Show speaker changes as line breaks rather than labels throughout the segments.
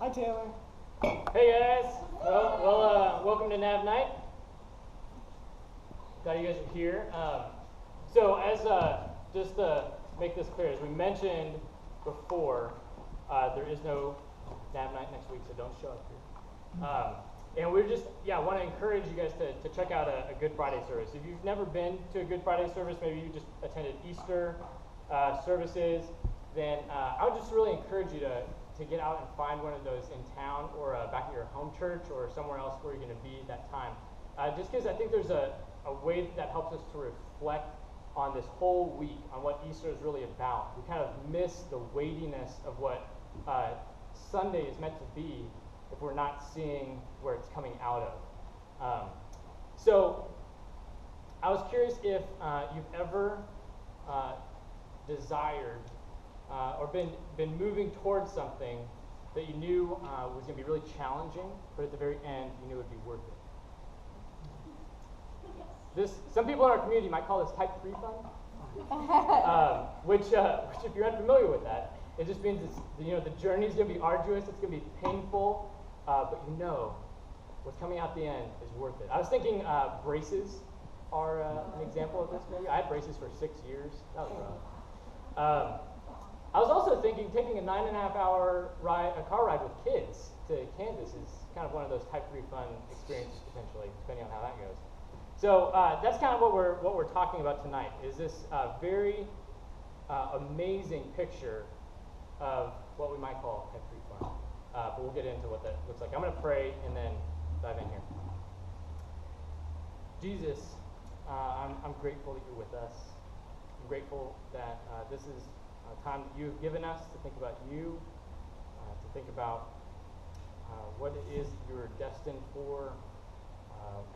Hi, Taylor.
Hey guys, welcome to NavNight. Glad you guys are here. Just to make this clear, as we mentioned before, there is no NavNight next week, so don't show up here. And we're just, want to encourage you guys to check out a Good Friday service. If you've never been to a Good Friday service, maybe you just attended Easter services, then I would just really encourage you to get out and find one of those in town or back at your home church or somewhere else where you're going to be that time. Just because I think there's a way that helps us to reflect on this whole week, on what Easter is really about. We kind of miss the weightiness of what Sunday is meant to be if we're not seeing where it's coming out of. So I was curious if you've ever desired or been moving towards something that you knew was going to be really challenging, but at the very end you knew it would be worth it. Some people in our community might call this type 3 fun, which if you're unfamiliar with that, it just means the journey is going to be arduous, it's going to be painful, but what's coming out the end is worth it. I was thinking braces are an example of this. Maybe I had braces for 6 years. That was rough. I was also thinking taking a 9.5-hour car ride with kids to Kansas is kind of one of those type 3 fun experiences potentially, depending on how that goes. So that's kind of what we're talking about tonight. Is this very amazing picture of what we might call type 3 fun. But we'll get into what that looks like. I'm going to pray and then dive in here. Jesus, I'm grateful that you're with us. I'm grateful that this is a time that you have given us to think about you, to think about what it is you're destined for,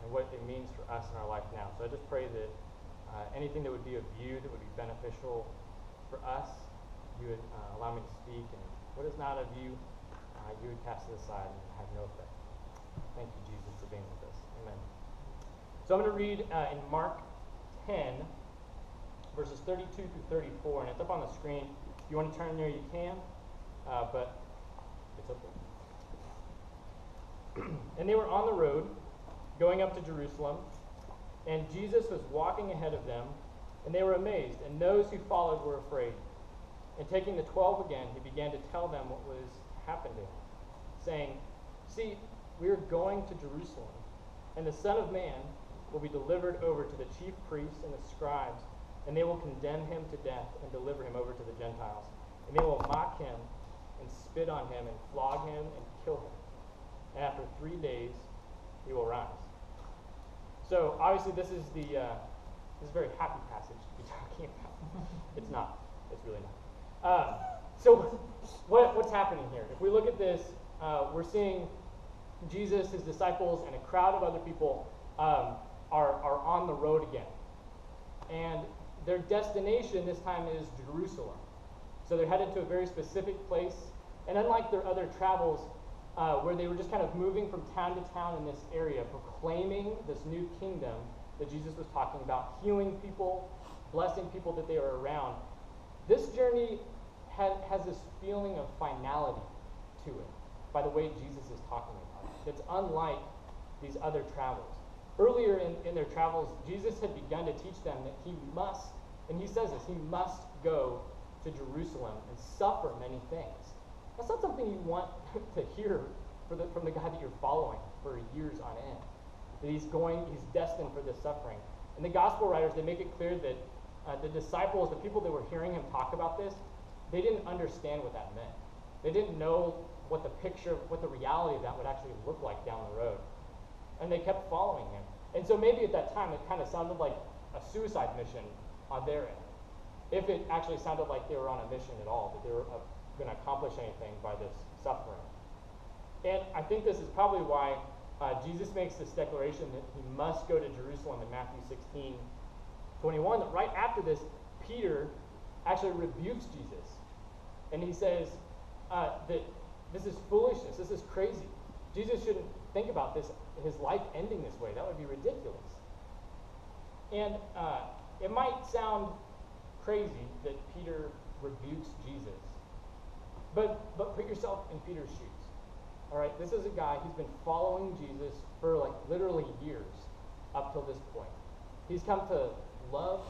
and what it means for us in our life now. So I just pray that anything that would be of you, that would be beneficial for us, you would allow me to speak, and what is not of you, you would cast it aside and have no effect. Thank you, Jesus, for being with us. Amen. So I'm going to read in Mark 10, verses 32 through 34, and it's up on the screen. If you want to turn there, you can, but it's up there. And they were on the road, going up to Jerusalem, and Jesus was walking ahead of them, and they were amazed, and those who followed were afraid. And taking the 12 again, he began to tell them what was happened to him, saying, "See, we are going to Jerusalem, and the Son of Man will be delivered over to the chief priests and the scribes, and they will condemn him to death and deliver him over to the Gentiles. And they will mock him and spit on him and flog him and kill him. And after 3 days, he will rise." So obviously this is a very happy passage to be talking about. It's not. It's really not. So what's happening here? If we look at this, we're seeing Jesus, his disciples, and a crowd of other people are on the road again. And their destination this time is Jerusalem. So they're headed to a very specific place. And unlike their other travels, where they were just kind of moving from town to town in this area, proclaiming this new kingdom that Jesus was talking about, healing people, blessing people that they are around, this journey has this feeling of finality to it by the way Jesus is talking about it. It's unlike these other travels. Earlier in their travels, Jesus had begun to teach them that he must, and he says this, he must go to Jerusalem and suffer many things. That's not something you want to hear from the guy that you're following for years on end. That he's destined for this suffering. And the gospel writers, they make it clear that the disciples, the people that were hearing him talk about this, they didn't understand what that meant. They didn't know what the reality of that would actually look like down the road. And they kept following him. And so maybe at that time it kind of sounded like a suicide mission on their end. If it actually sounded like they were on a mission at all, that they were going to accomplish anything by this suffering. And I think this is probably why Jesus makes this declaration that he must go to Jerusalem in Matthew 16:21. That right after this, Peter actually rebukes Jesus. And he says that this is foolishness, this is crazy. Jesus shouldn't think about his life ending this way. That would be ridiculous. And it might sound crazy that Peter rebukes Jesus, but put yourself in Peter's shoes. All right, this is a guy who's been following Jesus for like literally years up till this point. He's come to love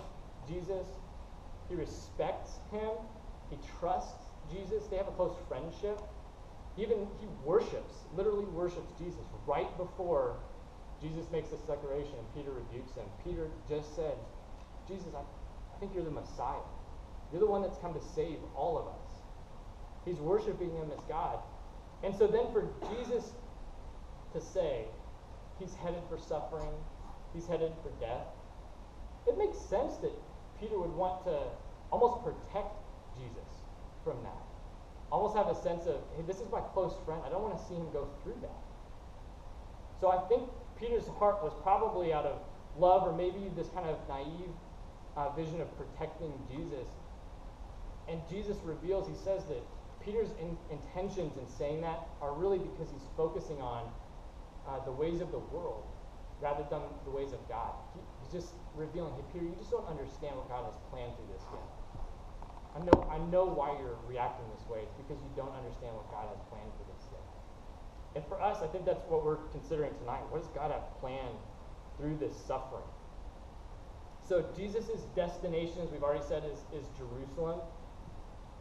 Jesus. He respects him. He trusts Jesus. They have a close friendship. He worships, literally worships Jesus right before Jesus makes this declaration and Peter rebukes him. Peter just said, Jesus, I think you're the Messiah. You're the one that's come to save all of us. He's worshiping him as God. And so then for Jesus to say he's headed for suffering, he's headed for death, it makes sense that Peter would want to almost protect Jesus from that. Almost have a sense of, hey, this is my close friend. I don't want to see him go through that. So I think Peter's heart was probably out of love or maybe this kind of naive vision of protecting Jesus. And Jesus reveals, he says that Peter's intentions in saying that are really because he's focusing on the ways of the world rather than the ways of God. He's just revealing, hey, Peter, you just don't understand what God has planned through this yet. I know why you're reacting this way. It's because you don't understand what God has planned for this yet. And for us, I think that's what we're considering tonight. What does God have planned through this suffering? So Jesus' destination, as we've already said, is Jerusalem.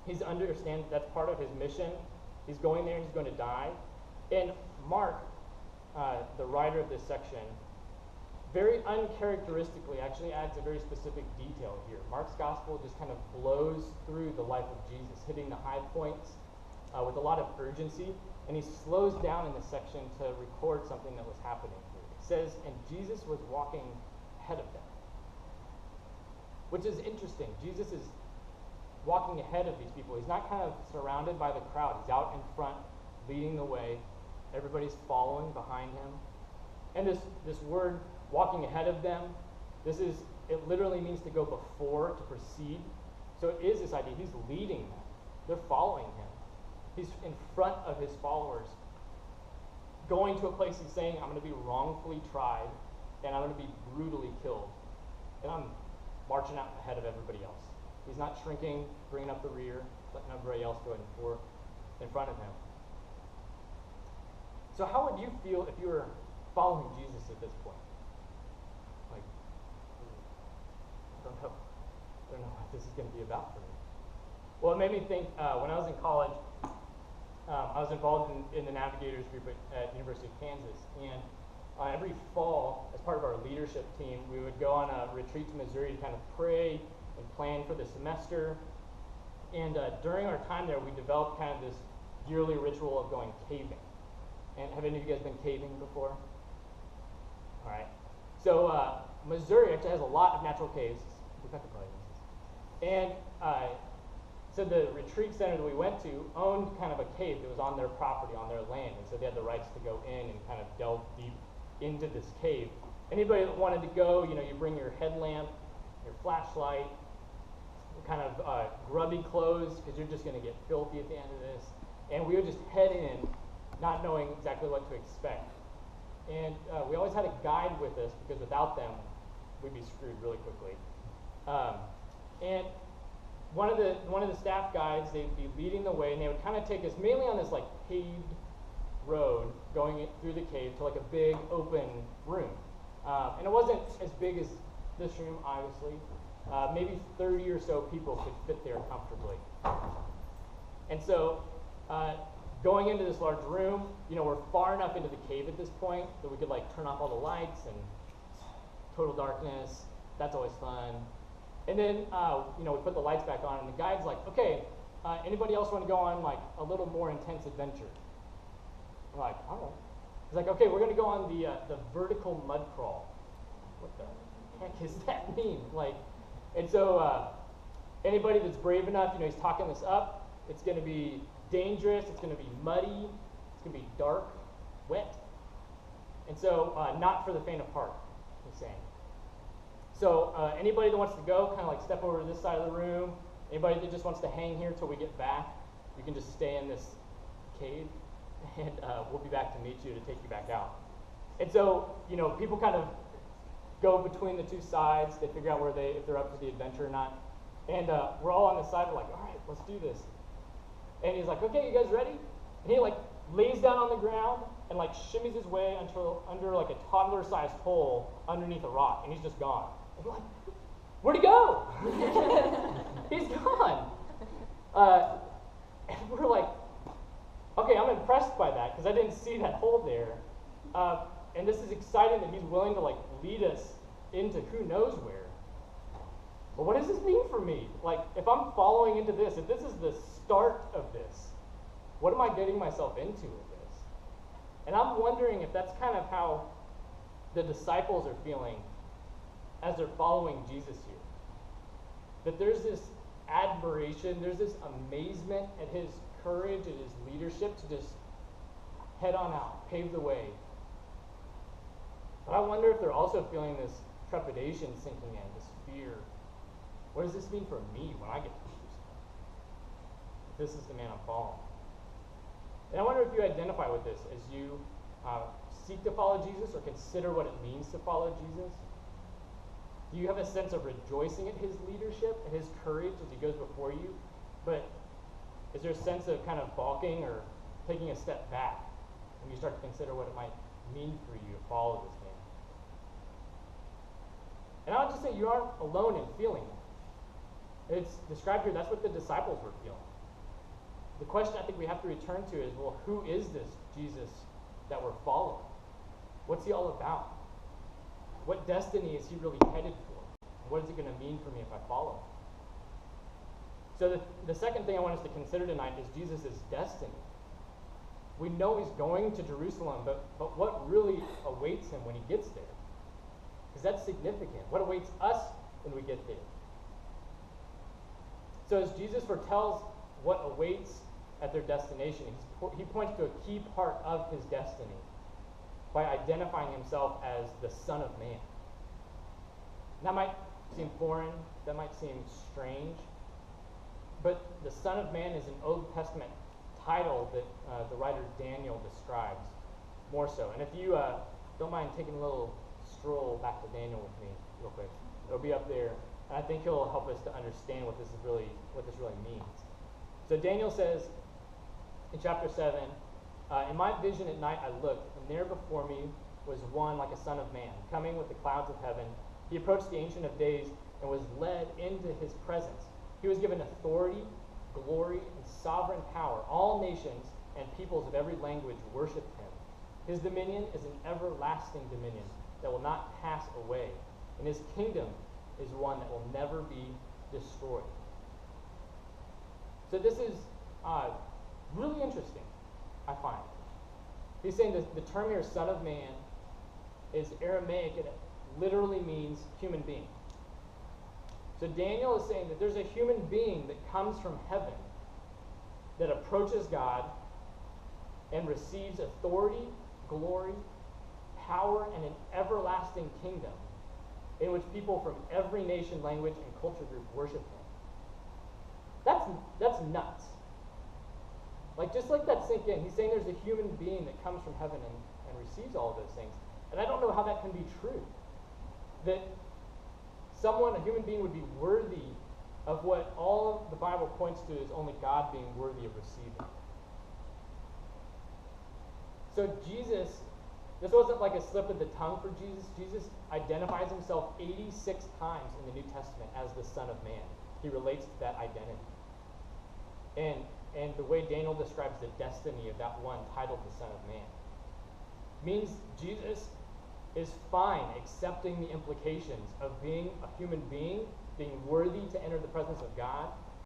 He's understand that's part of his mission. He's going there, he's going to die. And Mark, the writer of this section, very uncharacteristically actually adds a very specific detail here. Mark's gospel just kind of blows through the life of Jesus, hitting the high points with a lot of urgency, and he slows down in this section to record something that was happening here. It says, and Jesus was walking ahead of them, which is interesting. Jesus is walking ahead of these people. He's not kind of surrounded by the crowd. He's out in front, leading the way. Everybody's following behind him. And this word, walking ahead of them, it literally means to go before, to precede. So it is this idea. He's leading them. They're following him. He's in front of his followers, going to a place he's saying, I'm going to be wrongfully tried, and I'm going to be brutally killed. And I'm marching out ahead of everybody else. He's not shrinking, bringing up the rear, letting everybody else go in front of him. So how would you feel if you were following Jesus at this point? Like, I don't know what this is going to be about for me. Well, it made me think, when I was in college, I was involved in the Navigators group at University of Kansas, and every fall, as part of our leadership team, we would go on a retreat to Missouri to kind of pray and plan for the semester. And during our time there, we developed kind of this yearly ritual of going caving. And have any of you guys been caving before? All right. So Missouri actually has a lot of natural caves. Rebecca probably knows this. And so the retreat center that we went to owned kind of a cave that was on their property, on their land. And so they had the rights to go in and kind of delve deep into this cave. Anybody that wanted to go, you bring your headlamp, your flashlight, kind of grubby clothes, because you're just going to get filthy at the end of this. And we would just head in, not knowing exactly what to expect. And we always had a guide with us, because without them, we'd be screwed really quickly. And one of the staff guides, they'd be leading the way, and they would kind of take us mainly on this like paved road going through the cave to like a big open room. And it wasn't as big as this room, obviously. Maybe 30 or so people could fit there comfortably. And so going into this large room, we're far enough into the cave at this point that we could like turn off all the lights and total darkness. That's always fun. And then, we put the lights back on, and the guide's like, okay, anybody else want to go on like a little more intense adventure? We're like, all right. He's like, okay, we're going to go on the vertical mud crawl. What the heck does that mean? And so anybody that's brave enough, he's talking this up. It's going to be dangerous. It's going to be muddy. It's going to be dark, wet. And so not for the faint of heart, he's saying. So anybody that wants to go, kind of like step over to this side of the room. Anybody that just wants to hang here till we get back, you can just stay in this cave, and we'll be back to meet you to take you back out. And so, people kind of go between the two sides. They figure out if they're up to the adventure or not. And we're all on the side. We're like, all right, let's do this. And he's like, okay, you guys ready? And he lays down on the ground and like shimmies his way until under like a toddler-sized hole underneath a rock, and he's just gone. And we're like, where'd he go? He's gone. And we're like, okay, I'm impressed by that because I didn't see that hole there. And this is exciting that he's willing to like lead us into who knows where. But what does this mean for me? Like, if I'm following into this, if this is the start of this, what am I getting myself into with this? And I'm wondering if that's kind of how the disciples are feeling as they're following Jesus here. That there's this admiration, there's this amazement at his courage and his leadership to just head on out, pave the way. But I wonder if they're also feeling this trepidation sinking in, this fear. What does this mean for me when I get to Jerusalem? If this is the man I'm following. And I wonder if you identify with this as you seek to follow Jesus or consider what it means to follow Jesus. Do you have a sense of rejoicing at his leadership and his courage as he goes before you? But is there a sense of kind of balking or taking a step back when you start to consider what it might mean for you to follow this man? And I'll just say you aren't alone in feeling it. It's described here, that's what the disciples were feeling. The question I think we have to return to is, well, who is this Jesus that we're following? What's he all about? What destiny is he really headed for? What is it going to mean for me if I follow him? So the second thing I want us to consider tonight is Jesus' destiny. We know he's going to Jerusalem, but what really awaits him when he gets there? Because that's significant. What awaits us when we get there? So as Jesus foretells what awaits at their destination, he points to a key part of his destiny by identifying himself as the Son of Man. And that might seem foreign, that might seem strange, but the Son of Man is an Old Testament title that the writer Daniel describes more so. And if you don't mind taking a little stroll back to Daniel with me real quick, it'll be up there, and I think he'll help us to understand what this really means. So Daniel says in chapter 7, in my vision at night I looked, and there before me was one like a son of man, coming with the clouds of heaven. He approached the Ancient of Days and was led into his presence. He was given authority, glory, and sovereign power. All nations and peoples of every language worshiped him. His dominion is an everlasting dominion that will not pass away, and his kingdom is one that will never be destroyed. So this is really interesting, I find. He's saying that the term here, Son of Man, is Aramaic, and it literally means human being. So Daniel is saying that there's a human being that comes from heaven that approaches God and receives authority, glory, power, and an everlasting kingdom in which people from every nation, language, and culture group worship him. That's nuts. Like, just let that sink in. He's saying there's a human being that comes from heaven and receives all of those things. And I don't know how that can be true. That a human being, would be worthy of what all of the Bible points to as only God being worthy of receiving. So Jesus, this wasn't like a slip of the tongue for Jesus. Jesus identifies himself 86 times in the New Testament as the Son of Man. He relates to that identity. And the way Daniel describes the destiny of that one titled the Son of Man means Jesus is fine accepting the implications of being a human being, being worthy to enter the presence of God,